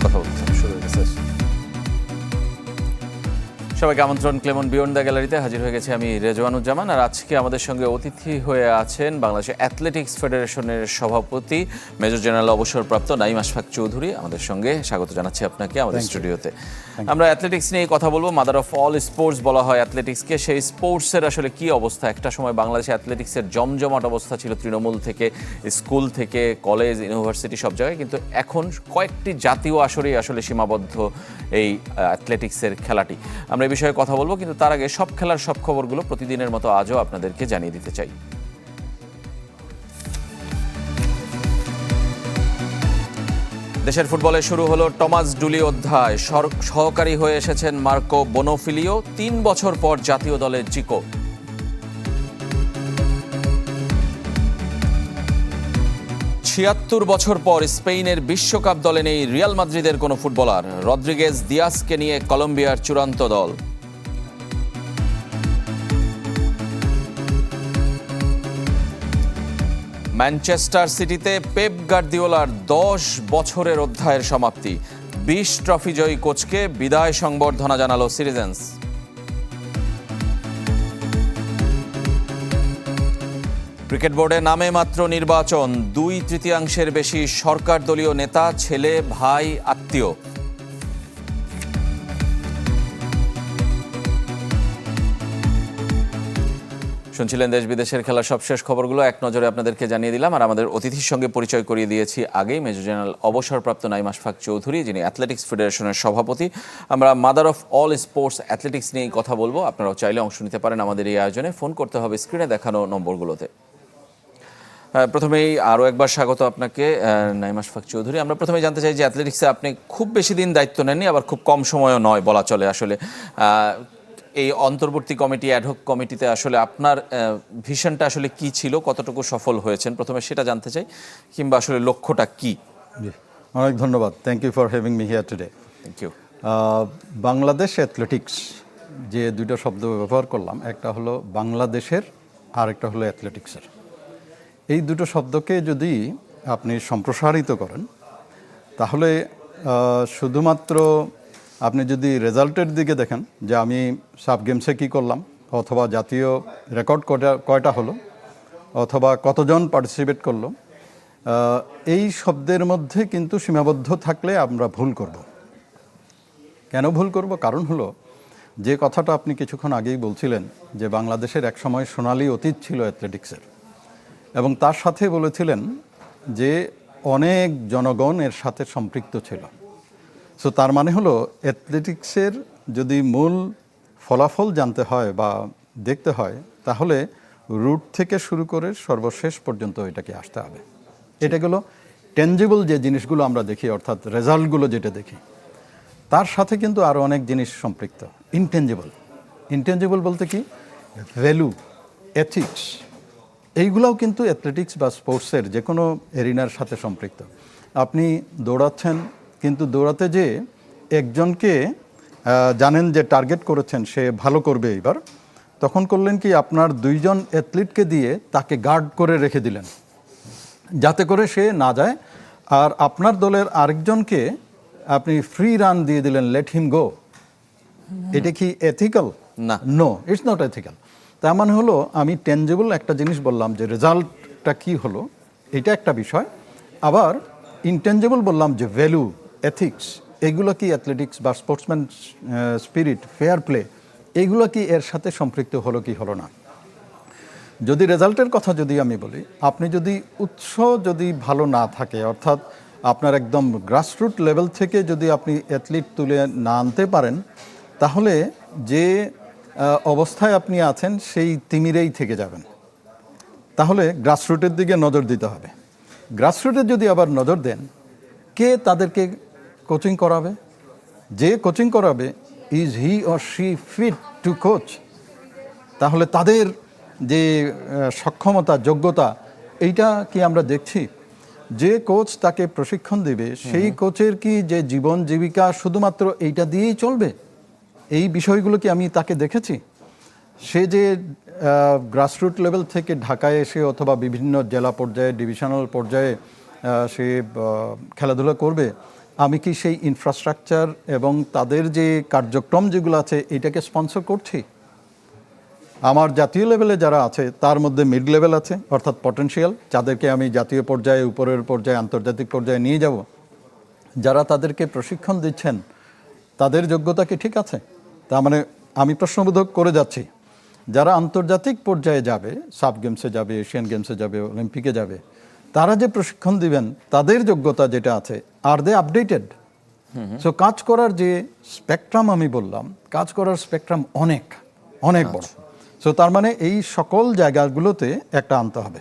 কথা বলতে শুরু হয়ে গেছে। সবাইকে আমন্ত্রণ ক্লেমন বিয়ন্ড দ্য গ্যালারিতে। হাজির হয়ে গেছে আমি রেজওয়ানুজ্জামান, আর আজকে আমাদের সঙ্গে অতিথি হয়ে আছেন বাংলাদেশ অ্যাথলেটিক্স ফেডারেশনের সভাপতি মেজর জেনারেল অবসরপ্রাপ্ত নাঈম আশফাক চৌধুরী আমাদের সঙ্গে। স্বাগত জানাচ্ছি আপনাকে আমাদের স্টুডিওতে। আমরা অ্যাথলেটিক্স নিয়ে কথা বলবো। মাদার অফ অল স্পোর্টস বলা হয় অ্যাথলেটিক্সকে। সেই স্পোর্টসের আসলে কি অবস্থা? একটা সময় বাংলাদেশে অ্যাথলেটিক্সের জমজমাট অবস্থা ছিল, তৃণমূল থেকে স্কুল থেকে কলেজ ইউনিভার্সিটি সব জায়গায়, কিন্তু এখন কয়েকটি জাতীয় আসরেই আসলে সীমাবদ্ধ এই অ্যাথলেটিক্সের খেলাটি। আমরা এই বিষয়ে কথা বলবো, কিন্তু তার আগে সব খেলার সব খবরগুলো প্রতিদিনের মতো আজও আপনাদেরকে জানিয়ে দিতে চাই। দেশের ফুটবলে শুরু হলো টমাস ডুলি অধ্যায়। সহকারী হয়ে এসেছেন মার্কো বোনোফিলিও। 3 বছর পর জাতীয় দলে জিকো। ছিয়াত্তর বছর পর স্পেনের বিশ্বকাপ দলে নেই রিয়াল মাদ্রিদের কোনো ফুটবলার। রদ্রিগেজ দিয়াসকে নিয়ে কলম্বিয়ার চূড়ান্ত দল। ম্যানচেস্টার সিটিতে পেপ গার্দিওলার 10 বছরের অধ্যায়ের সমাপ্তি। 20 ট্রফি জয়ী কোচকে বিদায় সংবর্ধনা জানালো সিটিজেন্স। ক্রিকেট বোর্ডে নামে মাত্র নির্বাচন। 2/3 বেশি সরকার দলীয় নেতা, ছেলে, ভাই, আত্মীয়। শুনছিলেন দেশ বিদেশের খেলার সবশেষ খবরগুলো এক নজরে আপনাদেরকে জানিয়ে দিলাম, আর আমাদের অতিথির সঙ্গে পরিচয় করিয়ে দিয়েছি আগেই। মেজর জেনারেল অবসরপ্রাপ্ত নাঈম আশফাক চৌধুরী, যিনি অ্যাথলেটিক্স ফেডারেশনের সভাপতি। আমরা mother of all sports athletics নিয়েই কথা বলবো। আপনারাও চাইলে অংশ নিতে পারেন আমাদের এই আয়োজনে। ফোন করতে হবে স্ক্রিনে দেখানো নম্বরগুলোতে। প্রথমেই আরও একবার স্বাগত আপনাকে নাঈম আশফাক চৌধুরী। আমরা প্রথমেই জানতে চাই যে অ্যাথলেটিক্সে আপনি খুব বেশি দিন দায়িত্ব নেননি, আবার খুব কম সময়ও নয় বলা চলে। আসলে এই অন্তর্বর্তী কমিটি, অ্যাডহক কমিটিতে আসলে আপনার ভিশনটা আসলে কি ছিল, কতটুকু সফল হয়েছেন, প্রথমে সেটা জানতে চাই, কিংবা আসলে লক্ষ্যটা কি? অনেক ধন্যবাদ। Thank you for having me here today. Thank you. Bangladesh athletics, যে দুটো শব্দ ব্যবহার করলাম, একটা হলো বাংলাদেশের আর একটা হলো অ্যাথলেটিক্সের। এই দুটো শব্দকে যদি আপনি সম্প্রসারিত করেন, তাহলে শুধুমাত্র আপনি যদি রেজাল্টের দিকে দেখেন যে আমি সাব গেমসে কী করলাম, অথবা জাতীয় রেকর্ড কয়টা হলো, অথবা কতজন পার্টিসিপেট করলো, এই শব্দের মধ্যে কিন্তু সীমাবদ্ধ থাকলে আমরা ভুল করব। কেন ভুল করব? কারণ হলো, যে কথাটা আপনি কিছুক্ষণ আগেই বলছিলেন যে বাংলাদেশের এক সময় সোনালী অতীত ছিল অ্যাথলেটিক্সের, এবং তার সাথে বলেছিলেন যে অনেক জনগণ এর সাথে সম্পৃক্ত ছিল। সো তার মানে হলো অ্যাথলেটিক্সের যদি মূল ফলাফল জানতে হয় বা দেখতে হয়, তাহলে রুট থেকে শুরু করে সর্বশেষ পর্যন্ত এটাকে আসতে হবে। এটা গেলো টেনজিবল যে জিনিসগুলো আমরা দেখি, অর্থাৎ রেজাল্টগুলো যেটা দেখি, তার সাথে কিন্তু আরও অনেক জিনিস সম্পৃক্ত। ইনটেনজিবল বলতে কি? ভ্যালু, এথিক্স, এইগুলোও কিন্তু অ্যাথলেটিক্স বা স্পোর্টসের যে কোনো এরিনার সাথে সম্পৃক্ত। আপনি দৌড়াচ্ছেন, কিন্তু দৌড়াতে যে একজনকে জানেন যে টার্গেট করেছেন সে ভালো করবে এবার, তখন করলেন কি, আপনার 2 জন অ্যাথলিটকে দিয়ে তাকে গার্ড করে রেখে দিলেন যাতে করে সে না যায়, আর আপনার দলের আরেকজনকে আপনি ফ্রি রান দিয়ে দিলেন, লেট হিম গো। এটা কি এথিক্যাল? না, নো, ইটস নট এথিক্যাল। তার মানে হলো, আমি টেনজিবল একটা জিনিস বললাম যে রেজাল্টটা কি হলো, এটা একটা বিষয়। আবার ইনটেনজিবল বললাম যে ভ্যালু, এথিক্স, এগুলো কি অ্যাথলেটিক্স বা স্পোর্টসম্যান স্পিরিট, ফেয়ার প্লে, এইগুলো কি এর সাথে সম্পৃক্ত হলো কি হলো না? যদি রেজাল্টের কথা যদি আমি বলি, আপনি যদি উৎস যদি ভালো না থাকে, অর্থাৎ আপনার একদম গ্রাসরুট লেভেল থেকে যদি আপনি অ্যাথলিট তুলে না আনতে পারেন, তাহলে যে অবস্থায় আপনি আছেন সেই তিমিরেই থেকে যাবেন। তাহলে গ্রাসরুটের দিকে নজর দিতে হবে। গ্রাসরুটে যদি আবার নজর দেন, কে তাদেরকে কোচিং করাবে? যে কোচিং করাবে, is he or she fit to coach? তাহলে তাদের যে সক্ষমতা, যোগ্যতা, এইটা কি আমরা দেখছি? যে কোচ তাকে প্রশিক্ষণ দেবে, সেই কোচের কি যে জীবন জীবিকা শুধুমাত্র এইটা দিয়েই চলবে? এই বিষয়গুলো কি আমি তাকে দেখেছি? সে যে গ্রাসরুট লেভেল থেকে ঢাকায় এসে অথবা বিভিন্ন জেলা পর্যায়ে, ডিভিশনাল পর্যায়ে সে খেলাধুলা করবে, আমি কি সেই ইনফ্রাস্ট্রাকচার এবং তাদের যে কার্যক্রম যেগুলো আছে এটাকে স্পন্সর করছি? আমার জাতীয় লেভেলে যারা আছে তার মধ্যে মিড লেভেল আছে, অর্থাৎ পটেনশিয়াল, যাদেরকে আমি জাতীয় পর্যায়ে, উপরের পর্যায়ে, আন্তর্জাতিক পর্যায়ে নিয়ে যাব। যারা তাদেরকে প্রশিক্ষণ দিচ্ছেন তাদের যোগ্যতা কি ঠিক আছে? তার মানে আমি প্রশ্নবোধক করে যাচ্ছি, যারা আন্তর্জাতিক পর্যায়ে যাবে, সাব গেমসে যাবে, এশিয়ান গেমসে যাবে, অলিম্পিকে যাবে, তারা যে প্রশিক্ষণ দিবেন তাদের যোগ্যতা যেটা আছে, আর দে আপডেটেড? সো কাজ করার যে স্পেকট্রাম আমি বললাম, কাজ করার স্পেকট্রাম অনেক অনেক বড়। সো তার মানে এই সকল জায়গাগুলোতে একটা আনতে হবে।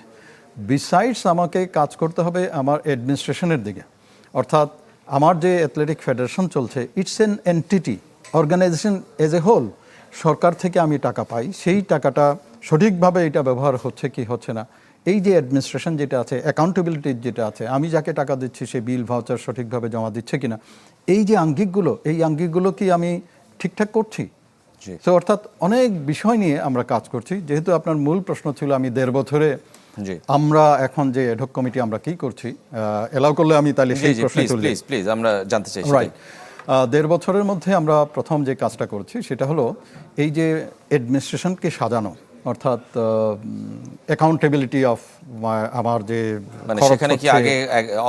বিসাইডস আমাকে কাজ করতে হবে আমার অ্যাডমিনিস্ট্রেশনের দিকে, অর্থাৎ আমার যে অ্যাথলেটিক ফেডারেশন চলছে, it's an entity, organisation as a whole. সরকার থেকে আমি টাকা পাই, সেই টাকাটা সঠিকভাবে এটা ব্যবহার হচ্ছে কি হচ্ছে না, এই যে অ্যাডমিনিস্ট্রেশন যেটা আছে, অ্যাকাউন্টেবিলিটি যেটা আছে, আমি যাকে টাকা দিচ্ছি সে বিল ভাউচার সঠিকভাবে জমা দিচ্ছে কিনা, এই যে আঙ্গিকগুলো, এই আঙ্গিকগুলো কি আমি ঠিকঠাক করছি? তো অর্থাৎ অনেক বিষয় নিয়ে আমরা কাজ করছি। যেহেতু আপনার মূল প্রশ্ন ছিল আমি 1.5 বছরে আমরা এখন যে এডহক কমিটি আমরা কি করছি, এলাও করলে আমি তাহলে সেই প্রশ্নে চলে যাই। প্লিজ আমরা জানতে চাই। রাইট, 1.5 বছরের মধ্যে আমরা প্রথম যে কাজটা করছি সেটা হলো এই যে অ্যাডমিনিস্ট্রেশনকে সাজানো, অর্থাৎ অ্যাকাউন্টেবিলিটি অফ আমার যে মানে সেখানে কি আগে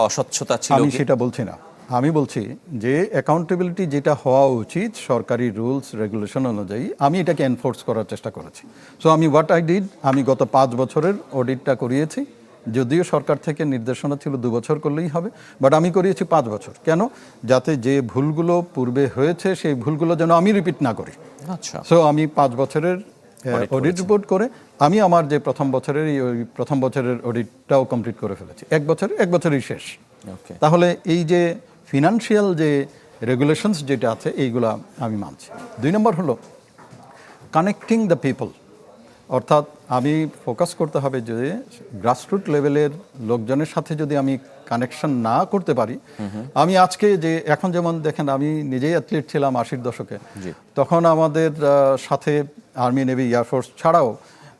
অস্বচ্ছতা ছিল? আমি সেটা বলছি না, আমি বলছি যে অ্যাকাউন্টেবিলিটি যেটা হওয়া উচিত সরকারি রুলস রেগুলেশন অনুযায়ী, আমি এটাকে এনফোর্স করার চেষ্টা করেছি। সো আমি হোয়াট আই ডিড, আমি গত 5 বছরের অডিটটা করিয়েছি। যদিও সরকার থেকে নির্দেশনা ছিল 2 বছর করলেই হবে, বাট আমি করিয়েছি 5 বছর। কেন? যাতে যে ভুলগুলো পূর্বে হয়েছে সেই ভুলগুলো যেন আমি রিপিট না করি। আচ্ছা। সো আমি 5 বছরের অডিট রিপোর্ট করে আমি আমার যে প্রথম বছরের অডিটটাও কমপ্লিট করে ফেলেছি। 1 বছরই শেষ। তাহলে এই যে ফিনান্সিয়াল যে রেগুলেশনস যেটা আছে এইগুলা আমি মানছি। 2 নম্বর হলো কানেক্টিং দ্য পিপল, অর্থাৎ আমি ফোকাস করতে হবে যে গ্রাসরুট লেভেলের লোকজনের সাথে যদি আমি কানেকশন না করতে পারি, আমি আজকে যে এখন যেমন দেখেন আমি নিজেই অ্যাথলিট ছিলাম 80-র দশকে, তখন আমাদের সাথে আর্মি, নেভি, এয়ারফোর্স ছাড়াও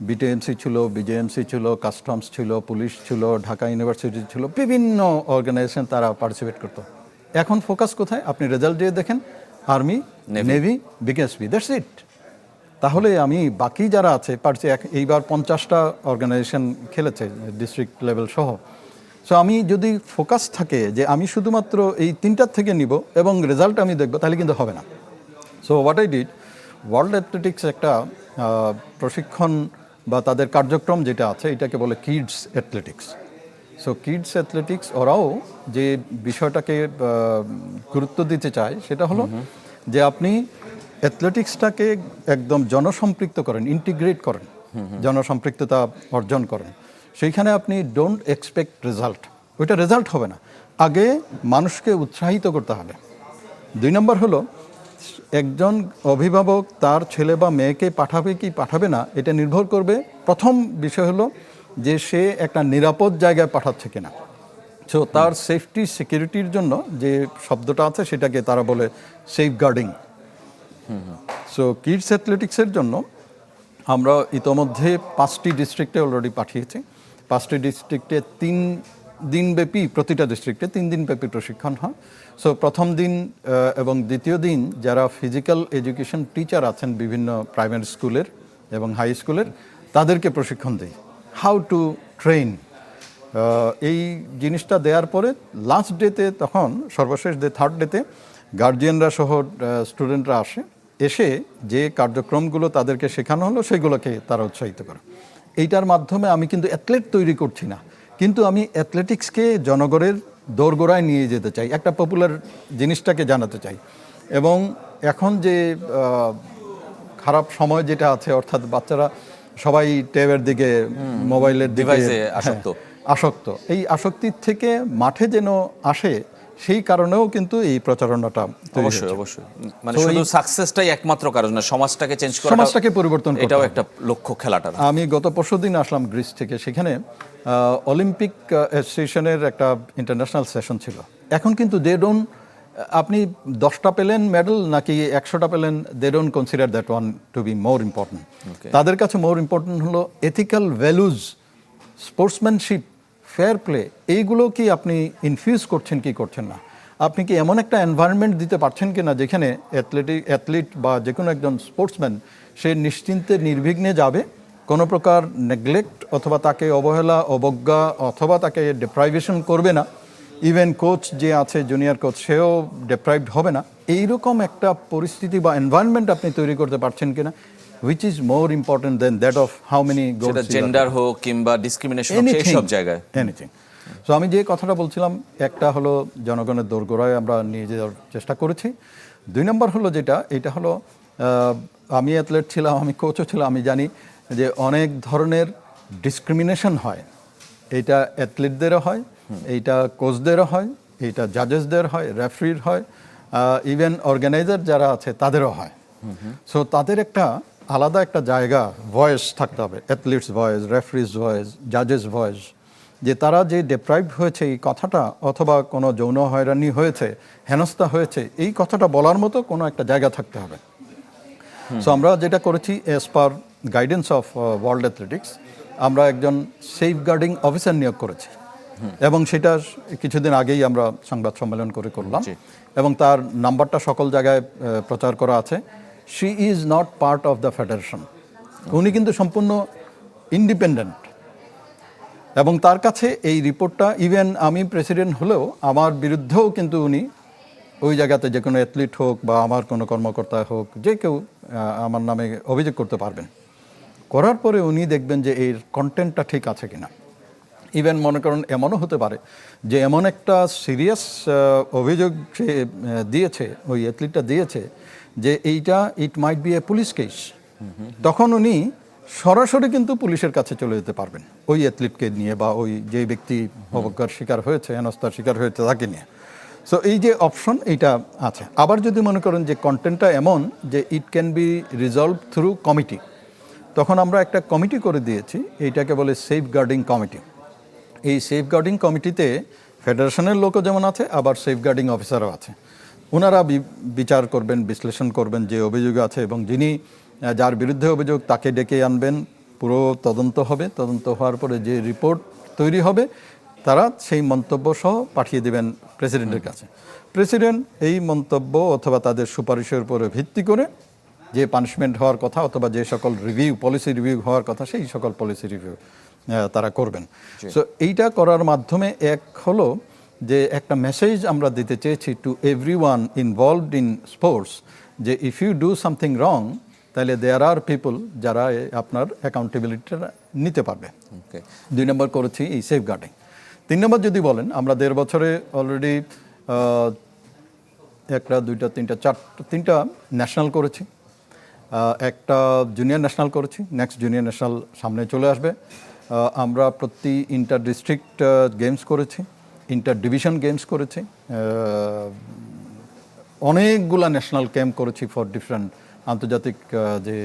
বিটিএমসি ছিল, বিজেএমসি ছিল, কাস্টমস ছিল, পুলিশ ছিল, ঢাকা ইউনিভার্সিটি ছিল, বিভিন্ন অর্গানাইজেশন তারা পার্টিসিপেট করতো। এখন ফোকাস কোথায়? আপনি রেজাল্ট দিয়ে দেখেন, army, navy, BKSP, that's it. তাহলে আমি বাকি যারা আছে এইবার 50টা অর্গানাইজেশন খেলেছে ডিস্ট্রিক্ট লেভেল সহ। সো আমি যদি ফোকাস থাকে যে আমি শুধুমাত্র এই 3টার থেকে নিব এবং রেজাল্ট আমি দেখব, তাহলে কিন্তু হবে না। So what I did, world athletics একটা প্রশিক্ষণ বা তাদের কার্যক্রম যেটা আছে এটাকে বলে kids athletics. So kids athletics ওরাও যে বিষয়টাকে গুরুত্ব দিতে চায় সেটা হলো যে আপনি অ্যাথলেটিক্সটাকে একদম জনসম্পৃক্ত করেন, ইন্টিগ্রেট করেন, জনসম্পৃক্ততা অর্জন করেন। সেইখানে আপনি ডোন্ট এক্সপেক্ট রেজাল্ট, ওইটা রেজাল্ট হবে না, আগে মানুষকে উৎসাহিত করতে হবে। 2 নম্বর হলো একজন অভিভাবক তার ছেলে বা মেয়েকে পাঠাবে কি পাঠাবে না এটা নির্ভর করবে, প্রথম বিষয় হলো যে সে একটা নিরাপদ জায়গায় পাঠাচ্ছে কিনা। সো তার সেফটি সিকিউরিটির জন্য যে শব্দটা আছে সেটাকে তারা বলে সেফ গার্ডিং। সো কিডস অ্যাথলেটিক্সের জন্য আমরা ইতোমধ্যে 5টি ডিস্ট্রিক্টে অলরেডি পাঠিয়েছি। 5টি ডিস্ট্রিক্টে 3 দিনব্যাপী, প্রতিটা ডিস্ট্রিক্টে 3 দিনব্যাপী প্রশিক্ষণ হয়। সো প্রথম দিন এবং দ্বিতীয় দিন যারা ফিজিক্যাল এডুকেশন টিচার আছেন বিভিন্ন প্রাইমারি স্কুলের এবং হাই স্কুলের, তাদেরকে প্রশিক্ষণ দিই হাউ টু ট্রেন। এই জিনিসটা দেওয়ার পরে লাস্ট ডেতে, তখন সর্বশেষ ডে 3rd ডেতে গার্জিয়ানরা সহ স্টুডেন্টরা এসে যে কার্যক্রমগুলো তাদেরকে শেখানো হলো সেগুলোকে তারা উৎসাহিত করে। এইটার মাধ্যমে আমি কিন্তু অ্যাথলেট তৈরি করছি না, কিন্তু আমি অ্যাথলেটিক্সকে জনগণের দোরগোড়ায় নিয়ে যেতে চাই, একটা পপুলার জিনিসটাকে জানাতে চাই। এবং এখন যে খারাপ সময় যেটা আছে, অর্থাৎ বাচ্চারা সবাই ট্যাবের দিকে, মোবাইলের দিকে আসক্ত, এই আসক্তির থেকে মাঠে যেন আসে, সেই কারণেও কিন্তু এই প্রচারণাটা অবশ্যই মানে শুধু সাকসেসটাই একমাত্র কারণ না, সমাজটাকে চেঞ্জ করা, সমাজটাকে পরিবর্তন করা, এটাও একটা লক্ষ্য খেলাটা। আমি গত পরশুদিন আসলাম গ্রিস থেকে, সেখানে অলিম্পিক অ্যাসোসিয়েশনের একটা ইন্টারন্যাশনাল সেশন ছিল। এখন কিন্তু আপনি 10টা পেলেন মেডেল নাকি 100টা পেলেন, they don't consider that one to be more important. তাদের কাছে মোর ইম্পর্টেন্ট হলো ethical values, sportsmanship, fair play, এইগুলো কি আপনি ইনফিউজ করছেন কি করছেন না। আপনি কি এমন একটা এনভায়রনমেন্ট দিতে পারছেন কিনা যেখানে অ্যাথলিট বা যে কোনো একজন স্পোর্টসম্যান সে নিশ্চিন্তে নির্বিঘ্নে যাবে, কোনো প্রকার নেগলেক্ট অথবা তাকে অবহেলা অবজ্ঞা অথবা তাকে ডিপ্রাইভেশন করবে না, ইভেন কোচ যে আছে জুনিয়র কোচ সেও ডিপ্রাইভড হবে না, এইরকম একটা পরিস্থিতি বা এনভায়রনমেন্ট আপনি তৈরি করতে পারছেন কিনা, which is more important than that of how many goals সেটা জেন্ডার হোক কিংবা ডিসক্রিমিনেশন হোক সেই সব জায়গায় এনিথিং। সো আমি যে কথাটা বলছিলাম, একটা হলো জনগণের দোরগোড়ায় আমরা নিয়ে যাওয়ার চেষ্টা করেছি। 2 নম্বর হলো এটা হলো আমি অ্যাথলেট ছিলাম, আমি কোচও ছিলাম, আমি জানি যে অনেক ধরনের ডিসক্রিমিনেশন হয়। এইটা অ্যাথলিটদেরও হয়, এইটা কোচদেরও হয়, এইটা জাজেসদের হয়, রেফারির হয়, ইভেন অর্গানাইজার যারা আছে তাদেরও হয়। সো তাদের একটা আলাদা একটা জায়গা, ভয়েস থাকতে হবে, অ্যাথলিটস ভয়েস, রেফারিজ ভয়েস, জাজেস ভয়েস, যে তারা যে ডিপ্রাইভড হয়েছে এই কথাটা, অথবা কোনো যৌন হয়রানি হয়েছে, হেনস্থা হয়েছে, এই কথাটা বলার মতো কোনো একটা জায়গা থাকতে হবে। সো আমরা যেটা করেছি, as per guidance of world athletics, আমরা একজন সেফগার্ডিং অফিসার নিয়োগ করেছি, এবং সেটা কিছুদিন আগেই আমরা সংবাদ সম্মেলন করে করলাম, এবং তার নাম্বারটা সকল জায়গায় প্রচার করা আছে। She is not part of the federation, উনি কিন্তু সম্পূর্ণ ইন্ডিপেন্ডেন্ট, এবং তার কাছে এই রিপোর্টটা, ইভেন আমি প্রেসিডেন্ট হলেও আমার বিরুদ্ধেও কিন্তু উনি ওই জায়গাতে যে কোনো অ্যাথলিট হোক বা আমার কোনো কর্মকর্তা হোক, যে কেউ আমার নামে অভিযোগ করতে পারবেন। করার পরে উনি দেখবেন যে এর কন্টেন্টটা ঠিক আছে কিনা। ইভেন মনে করেন এমনও হতে পারে যে এমন একটা সিরিয়াস অভিযোগ সে দিয়েছে, ওই অ্যাথলিটটা দিয়েছে, যে এইটা it might be a police case, তখন উনি সরাসরি কিন্তু পুলিশের কাছে চলে যেতে পারবেন ওই অ্যাথলিটকে নিয়ে, বা ওই যে ব্যক্তি অবজ্ঞার শিকার হয়েছে, হেনস্থার শিকার হয়েছে তাকে নিয়ে। সো এই যে অপশন এইটা আছে। আবার যদি মনে করেন যে কন্টেন্টটা এমন যে it can be resolve through committee, তখন আমরা একটা কমিটি করে দিয়েছি, এইটাকে বলে সেফগার্ডিং কমিটি। এই সেফগার্ডিং কমিটিতে ফেডারেশনের লোকও যেমন আছে, আবার সেফগার্ডিং অফিসারও আছে। ওনারা বিচার করবেন, বিশ্লেষণ করবেন যে অভিযোগ আছে, এবং যিনি যার বিরুদ্ধে অভিযোগ তাকে ডেকে আনবেন, পুরো তদন্ত হবে, তদন্ত হওয়ার পরে যে রিপোর্ট তৈরি হবে তারা সেই মন্তব্য সহ পাঠিয়ে দেবেন প্রেসিডেন্টের কাছে। প্রেসিডেন্ট এই মন্তব্য অথবা তাদের সুপারিশের উপরে ভিত্তি করে যে পানিশমেন্ট হওয়ার কথা, অথবা যে সকল রিভিউ, পলিসি রিভিউ হওয়ার কথা, সেই সকল পলিসি রিভিউ তারা করবেন। সো এইটা করার মাধ্যমে এক হলো যে একটা মেসেজ আমরা দিতে চেয়েছি to everyone involved in sports, যে if you do something wrong, তাহলে দেয়ার আর পিপল যারা আপনার অ্যাকাউন্টেবিলিটিটা নিতে পারবে। 2 নম্বর করেছি এই সেফগার্ডিং। 3 নম্বর যদি বলেন, আমরা 1.5 বছরে অলরেডি 1টা 2টা 3টা 4টা ন্যাশনাল করেছি, একটা জুনিয়র ন্যাশনাল করেছি, নেক্সট জুনিয়র ন্যাশনাল সামনে চলে আসবে। আমরা প্রতি ইন্টার ডিস্ট্রিক্ট গেমস করেছি, ইন্টার ডিভিশন গেমস করেছি, অনেকগুলা ন্যাশনাল ক্যাম্প করেছি ফর ডিফারেন্ট আন্তর্জাতিক যে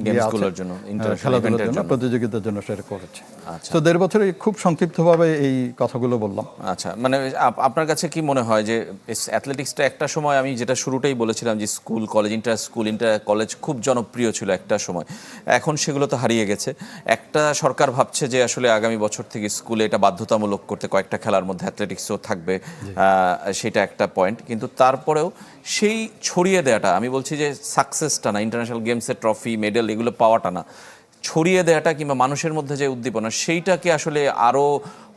গেমসগুলোর জন্য, খেলাধুলার জন্য, প্রতিযোগিতার জন্য সেটা করেছে। তো 1.5 বছরে খুব সংক্ষিপ্তভাবে এই কথাগুলো বললাম। আচ্ছা, মানে আপনার কাছে কি মনে হয় যে অ্যাথলেটিক্সটা একটা সময়, আমি যেটা শুরুতেই বলেছিলাম যে স্কুল কলেজ, ইন্টার কলেজ খুব জনপ্রিয় ছিল একটা সময়, এখন সেগুলো তো হারিয়ে গেছে। একটা সরকার ভাবছে যে আসলে আগামী বছর থেকে স্কুলে এটা বাধ্যতামূলক করতে, কয়েকটা খেলার মধ্যে অ্যাথলেটিক্সও থাকবে, সেটা একটা পয়েন্ট। কিন্তু তারপরেও সেই ছড়িয়ে দেওয়াটা, আমি বলছি যে সাকসেসটা না, ইন্টারন্যাশনাল গেমসের ট্রফি, মেডেল এগুলো পাওয়াটা না, ছড়িয়ে দেওয়াটা কিংবা মানুষের মধ্যে যে উদ্দীপনা, সেইটাকে আসলে আরও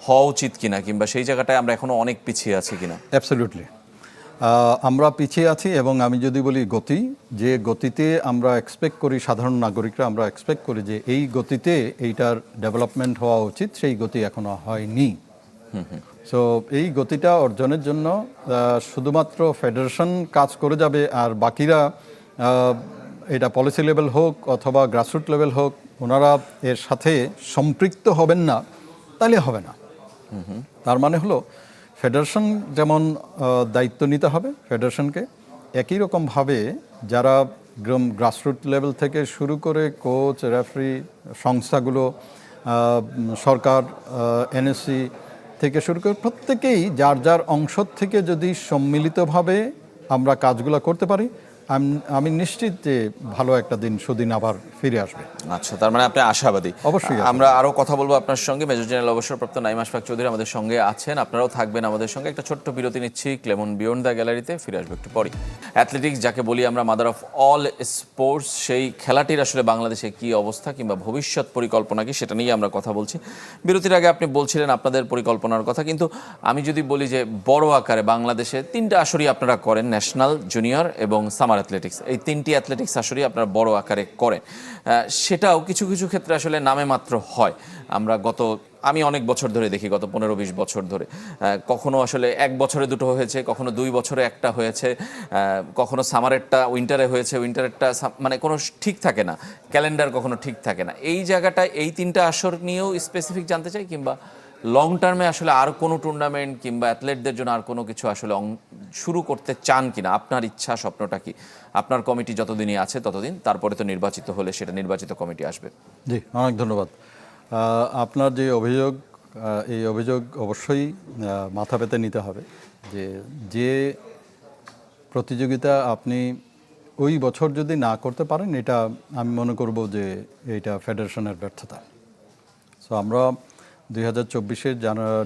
হওয়া উচিত কিনা, কিংবা সেই জায়গাটায় আমরা এখনো অনেক পিছিয়ে আছি কিনা? অ্যাবসলিউটলি আমরা পিছিয়ে আছি। এবং আমি যদি বলি গতি, যে গতিতে আমরা এক্সপেক্ট করি, সাধারণ নাগরিকরা আমরা এক্সপেক্ট করি যে এই গতিতে এইটার ডেভেলপমেন্ট হওয়া উচিত, সেই গতি এখনো হয়নি। সো এই গতিটা অর্জনের জন্য শুধুমাত্র ফেডারেশন কাজ করে যাবে, আর বাকিরা এটা পলিসি লেভেল হোক অথবা গ্রাসরুট লেভেল হোক, ওনারা এর সাথে সম্পৃক্ত হবেন না, তাহলে হবে না। তার মানে হলো ফেডারেশন যেমন দায়িত্ব নিতে হবে ফেডারেশনকে, একই রকমভাবে যারা গ্রাসরুট লেভেল থেকে শুরু করে কোচ, রেফারি, সংস্থাগুলো, সরকার, এনএসসি থেকে শুরু করে প্রত্যেকেই যার যার অংশ থেকে যদি সম্মিলিতভাবে আমরা কাজগুলো করতে পারি, আমি নিশ্চিত যে ভালো একটা দিন সুদিন আবার ফিরে আসবে। আচ্ছা, তার মানে আপনি আশাবাদী। অবশ্যই আমরা আরো কথা বলবো আপনার সঙ্গে। মেজর জেনারেল অবসরপ্রাপ্ত নাঈম আশফাক চৌধুরী আমাদের সঙ্গে আছেন, আপনারাও থাকবেন আমাদের সঙ্গে। একটা ছোট্ট বিরতি নিচ্ছি, ক্লেমন বিয়ন্ড দ্য গ্যালারিতে ফিরে আসবো একটু পরে। অ্যাথলেটিক্স যাকে বলি আমরা মাদার অফ অল স্পোর্টস, সেই খেলাটির আসলে বাংলাদেশে কি অবস্থা কিংবা ভবিষ্যৎ পরিকল্পনা কি, সেটা নিয়ে আমরা কথা বলছি। বিরতির আগে আপনি বলছিলেন আপনাদের পরিকল্পনার কথা, কিন্তু আমি যদি বলি যে বড় আকারে বাংলাদেশে 3টা আসরই আপনারা করেন, ন্যাশনাল, জুনিয়র এবং সামার অ্যাথলেটিক্স, এই 3টি অ্যাথলেটিক্স আসরই আপনারা বড় আকারে করেন। সেটাও কিছু কিছু ক্ষেত্রে আসলে নামে মাত্র হয়। আমি অনেক বছর ধরে দেখি, গত 15-20 বছর ধরে কখনো আসলে 1 বছরে 2টো হয়েছে, কখনো 2 বছরে 1টা হয়েছে, কখনো সামারেরটা উইন্টারে হয়েছে, উইন্টারেরটা মানে কোনো ঠিক থাকে না, ক্যালেন্ডার কখনো ঠিক থাকে না। এই জায়গাটায় এই 3টা আসর নিয়েও স্পেসিফিক জানতে চাই, কিংবা লং টার্মে আসলে আর কোনো টুর্নামেন্ট কিংবা অ্যাথলেটদের জন্য আর কোনো কিছু আসলে শুরু করতে চান কিনা, আপনার ইচ্ছা স্বপ্নটা কি? আপনার কমিটি যতদিনই আছে ততদিন, তারপরে তো নির্বাচিত হলে সেটা নির্বাচিত কমিটি আসবে। জি, অনেক ধন্যবাদ। আপনার যে অভিযোগ, এই অভিযোগ অবশ্যই মাথা পেতে নিতে হবে যে প্রতিযোগিতা আপনি ওই বছর যদি না করতে পারেন, এটা আমি মনে করব যে এটা ফেডারেশনের ব্যর্থতা। সো আমরা 2024-এর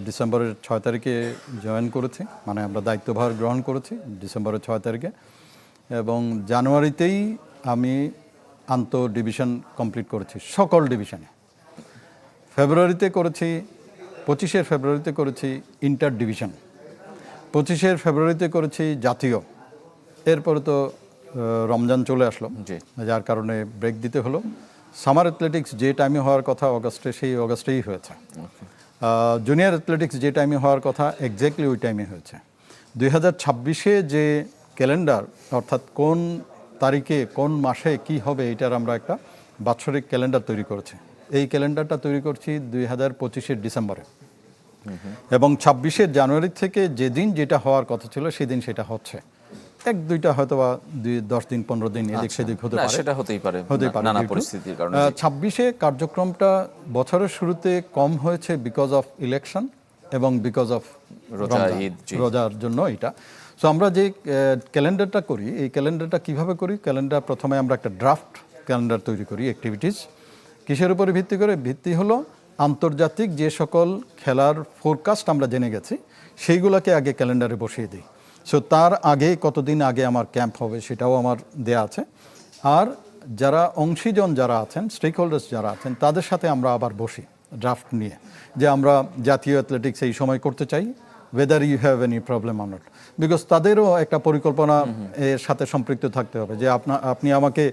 ডিসেম্বরের 6 তারিখে জয়েন করেছি, মানে আমরা দায়িত্বভার গ্রহণ করেছি ডিসেম্বরের 6 তারিখে, এবং জানুয়ারিতেই আমি আন্তঃ ডিভিশন কমপ্লিট করেছি সকল ডিভিশনে। ফেব্রুয়ারিতে করেছি, 25 ফেব্রুয়ারিতে করেছি ইন্টার ডিভিশন, 25 ফেব্রুয়ারিতে করেছি জাতীয়। এরপরে তো রমজান চলে আসলো, যার কারণে ব্রেক দিতে হলো। সামার অ্যাথলেটিক্স যে টাইমে হওয়ার কথা অগাস্টে, সেই অগাস্টেই হয়েছে। জুনিয়র অ্যাথলেটিক্স যে টাইমে হওয়ার কথা এক্স্যাক্টলি ওই টাইমে হয়েছে। 2026-এ যে ক্যালেন্ডার, অর্থাৎ কোন তারিখে কোন মাসে কি হবে, এটার আমরা একটা বাৎসরিক ক্যালেন্ডার তৈরি করেছি। এই ক্যালেন্ডারটা তৈরি করছি 2025-এর ডিসেম্বরে, এবং 26-এর জানুয়ারি থেকে যেদিন যেটা হওয়ার কথা ছিল সেদিন সেটা হচ্ছে। 1-2টা হয়তো বা 10 দিন 15 দিন এদিক সেদিক হতে পারে, সেটা হতেই পারে নানা পরিস্থিতির কারণে। 26-এ কার্যক্রমটা বছরের শুরুতে কম হয়েছে বিকজ অফ ইলেকশন এবং বিকজ অফ রোজার জন্য এটা। সো আমরা যে ক্যালেন্ডারটা করি, এই ক্যালেন্ডারটা কিভাবে করি? ক্যালেন্ডার প্রথমে আমরা একটা ড্রাফট ক্যালেন্ডার তৈরি করি। অ্যাক্টিভিটিস কিসের উপরে ভিত্তি করে? ভিত্তি হলো আন্তর্জাতিক যে সকল খেলার ফোরকাস্ট আমরা জেনে গেছি, সেইগুলোকে আগে ক্যালেন্ডারে বসিয়ে দিই। সো তার আগে কতদিন আগে আমার ক্যাম্প হবে সেটাও আমার দেয়া আছে। আর যারা অংশীজন যারা আছেন, স্টেক হোল্ডার্স যারা আছেন, তাদের সাথে আমরা আবার বসি ড্রাফট নিয়ে, যে আমরা জাতীয় অ্যাথলেটিক্স এই সময় করতে চাই, whether you have any problem or not. Because তাদেরও একটা পরিকল্পনা এর সাথে সম্পৃক্ত থাকতে হবে, যে আপনি আমাকে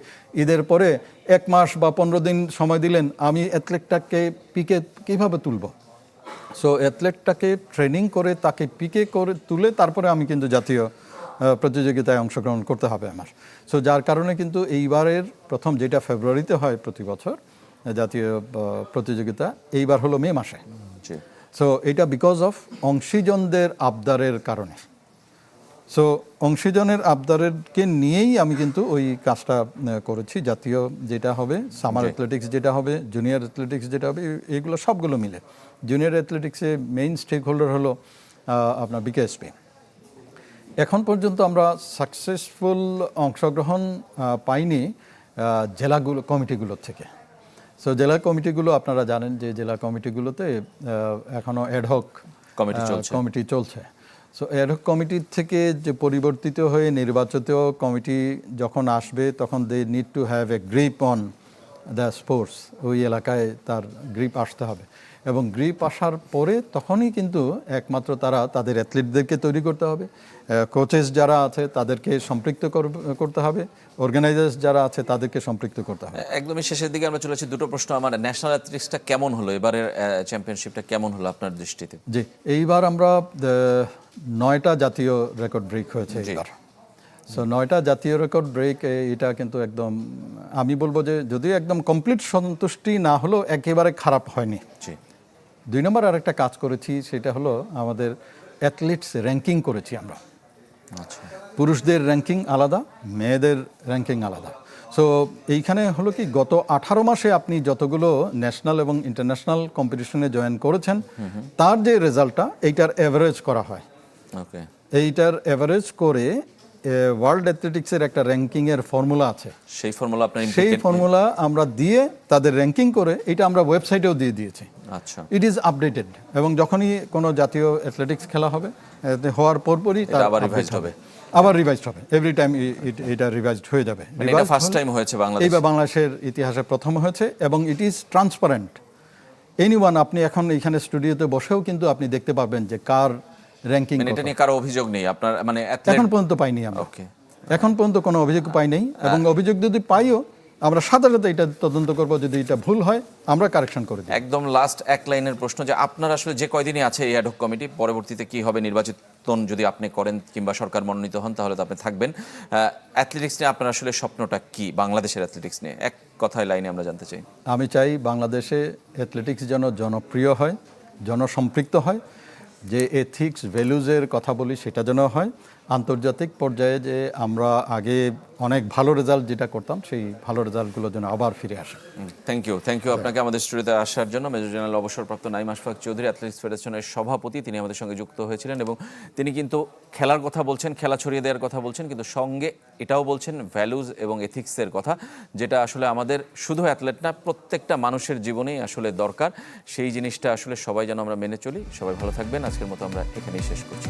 ঈদের পরে 1 মাস বা 15 দিন সময় দিলেন, আমি অ্যাথলেটটাকে পিকে কীভাবে তুলব? সো অ্যাথলেটটাকে ট্রেনিং করে তাকে পিকে করে তুলে তারপরে আমি কিন্তু জাতীয় প্রতিযোগিতায় অংশগ্রহণ করতে হবে আমার। সো যার কারণে কিন্তু এইবারের প্রথম, যেটা ফেব্রুয়ারিতে হয় প্রতি বছর জাতীয় প্রতিযোগিতা, এইবার হলো মে মাসে। সো এটা বিকজ অফ অংশীজনদের আবদারের কারণে। সো অংশীজনের আবদারকে নিয়েই আমি কিন্তু ওই কাজটা করেছি। জাতীয় যেটা হবে, সামার অ্যাথলেটিক্স যেটা হবে, জুনিয়র অ্যাথলেটিক্স যেটা হবে, এগুলো সবগুলো মিলে। জুনিয়র অ্যাথলেটিক্সে মেইন স্টেক হোল্ডার হলো আপনার বিকেএসপি। এখন পর্যন্ত আমরা সাকসেসফুল অংশগ্রহণ পাইনি কমিটিগুলোর থেকে। সো জেলা কমিটিগুলো, আপনারা জানেন যে জেলা কমিটিগুলোতে এখনও অ্যাডহক কমিটি চলছে। সো অ্যাডহক কমিটির থেকে যে পরিবর্তিত হয়ে নির্বাচিত কমিটি যখন আসবে, তখন they need to have a grip on the sports. ওই এলাকায় তার গ্রিপ আসতে হবে, এবং গ্রিপ আসার পরে তখনই কিন্তু একমাত্র তারা তাদের অ্যাথলিটদেরকে তৈরি করতে হবে, কোচেস যারা আছে তাদেরকে সম্পৃক্ত করতে হবে, অর্গানাইজার্স যারা আছে তাদেরকে সম্পৃক্ত করতে হবে। একদমই শেষের দিকে আমরা চলেছি, 2টো প্রশ্ন আমার। ন্যাশনাল অ্যাথলেটিক্সটা কেমন হলো, এবারের চ্যাম্পিয়নশিপটা কেমন হলো আপনার দৃষ্টিতে? জি, এইবার আমরা 9টা জাতীয় রেকর্ড ব্রেক হয়েছে এইবার। সো 9টা জাতীয় রেকর্ড ব্রেক, এটা কিন্তু একদম, আমি বলবো যে যদিও একদম কমপ্লিট সন্তুষ্টি না হলেও একেবারে খারাপ হয়নি। 2 নম্বর আরেকটা কাজ করেছি, সেটা হলো আমাদের অ্যাথলিটস র্যাঙ্কিং করেছি আমরা। পুরুষদের র্যাঙ্কিং আলাদা, মেয়েদের র্যাঙ্কিং আলাদা। সো এইখানে হলো কি, গত 18 মাসে আপনি যতগুলো ন্যাশনাল এবং ইন্টারন্যাশনাল কম্পিটিশনে জয়েন করেছেন, তার যে রেজাল্টটা, এইটার অ্যাভারেজ করা হয়। এইটার অ্যাভারেজ করে ওয়ার্ল্ড অ্যাথলেটিক্সের একটা র্যাঙ্কিংয়ের ফর্মুলা আছে, সেই ফর্মুলা আপনার সেই implicate- ফর্মুলা আমরা দিয়ে তাদের র্যাঙ্কিং করে এটা আমরা ওয়েবসাইটেও দিয়ে দিয়েছি। আচ্ছা, ইট ইজ আপডেটেড, এবং যখনই কোনো জাতীয় অ্যাথলেটিক্স খেলা হবে হওয়ার পরপরই এটা আবার revised হবে। আবার রিভাইজড হবে, এভরি টাইম এটা রিভাইজড হয়ে যাবে। মানে এটা ফার্স্ট টাইম হয়েছে বাংলাদেশে। এইবার বাংলাদেশের ইতিহাসে প্রথম হয়েছে, এবং ইট ইজ ট্রান্সপারেন্ট। এনিওয়ান, আপনি এখন এখানে স্টুডিওতে বসেও কিন্তু আপনি দেখতে পাবেন যে কার র্যাঙ্কিং। মানে এটা নিয়ে কারো অভিযোগ নেই আপনার, মানে এখন পর্যন্ত পাইনি আমরা, ওকে, এখন পর্যন্ত কোনো অভিযোগ পাই নাই, এবং অভিযোগ যদি পাইও আমরা সাথে সাথে এটা তদন্ত করব, যদি এটা ভুল হয় আমরা কারেকশন করে দিই। একদম লাস্ট এক লাইনের প্রশ্ন, যে আপনার আসলে যে কয়দিনই আছে এই অ্যাডহক কমিটি, পরবর্তীতে কি হবে, নির্বাচিত যদি আপনি করেন কিংবা সরকার মনোনীত হন তাহলে তো আপনি থাকবেন, অ্যাথলেটিক্স নিয়ে আপনার আসলে স্বপ্নটা কি, বাংলাদেশের অ্যাথলেটিক্স নিয়ে এক কথায় লাইনে আমরা জানতে চাই। আমি চাই বাংলাদেশে অ্যাথলেটিক্স যেন জনপ্রিয় হয়, জনসম্পৃক্ত হয়, যে এথিক্স ভ্যালুজের কথা বলি সেটা যেন হয়। আন্তর্জাতিক পর্যায়ে যে আমরা আগে অনেক ভালো রেজাল্ট যেটা করতাম, সেই ভালো রেজাল্টগুলো যেন আবার ফিরে আসে। থ্যাংক ইউ আপনাকে আমাদের স্টুডিওতে আসার জন্য। মেজর জেনারেল অবসরপ্রাপ্ত নাইম আশফাক চৌধুরী, অ্যাথলেটিক্স ফেডারেশনের সভাপতি, তিনি আমাদের সঙ্গে যুক্ত হয়েছিলেন, এবং তিনি কিন্তু খেলার কথা বলছেন, খেলা ছড়িয়ে দেওয়ার কথা বলছেন, কিন্তু সঙ্গে এটাও বলছেন ভ্যালুজ এবং এথিক্সের কথা, যেটা আসলে আমাদের শুধু অ্যাথলেট না, প্রত্যেকটা মানুষের জীবনেই আসলে দরকার। সেই জিনিসটা আসলে সবাই যেন আমরা মেনে চলি। সবাই ভালো থাকবেন। আজকের মতো আমরা এখানেই শেষ করছি।